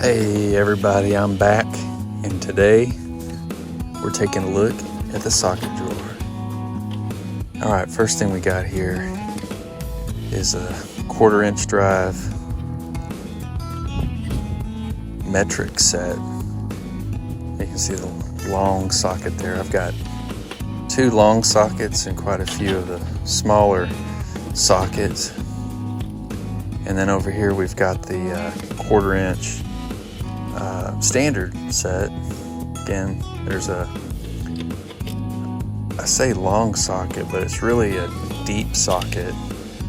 Hey everybody, I'm back, and today we're taking a look at the socket drawer. Alright, first thing we got here is a 1/4" drive metric set. You can see the long socket there. I've got 2 long sockets and quite a few of the smaller sockets. And then over here we've got the 1/4" standard set. Again, there's I say long socket, but it's really a deep socket.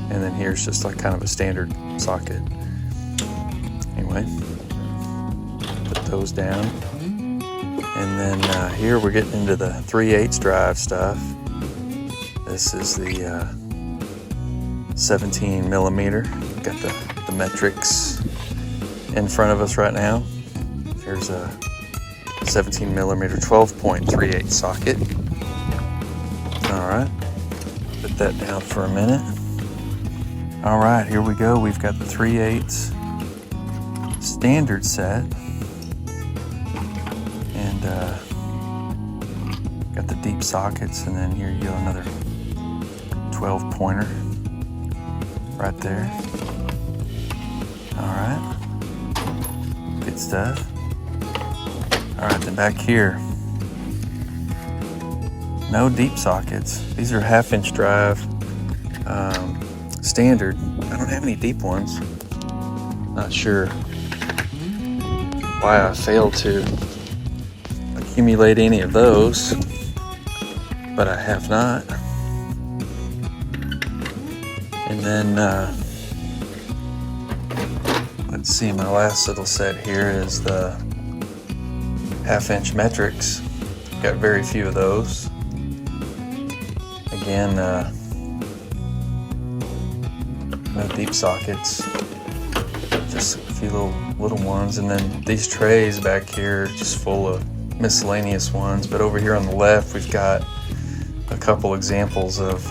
And then here's just like kind of a standard socket. Anyway, put those down. And then here we're getting into the 3/8 drive stuff. This is the 17 millimeter. Got the metrics in front of us right now. Here's a 17 millimeter 12.38 socket. All right, put that down for a minute. All right, here we go. We've got the 3/8 standard set, and got the deep sockets, and then here you go, another 12-pointer right there. All right, good stuff. All right, then back here, no deep sockets. These are 1/2" drive standard. I don't have any deep ones. Not sure why I failed to accumulate any of those, but I have not. And then let's see, my last little set here is the 1/2" metrics. Got very few of those. Again, no deep sockets, just a few little ones. And then these trays back here just full of miscellaneous ones. But over here on the left, we've got a couple examples of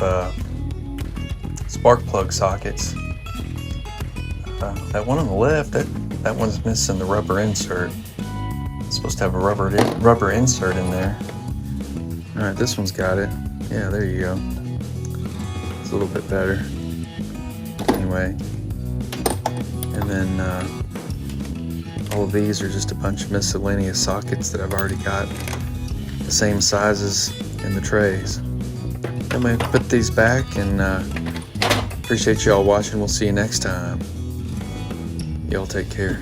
spark plug sockets. That one on the left, that one's missing the rubber insert. It's supposed to have a rubber insert in there. All right, this one's got it. Yeah, there you go. It's a little bit better. Anyway, and then all of these are just a bunch of miscellaneous sockets that I've already got the same sizes in the trays. I'm gonna put these back, and appreciate y'all watching. We'll see you next time. Y'all take care.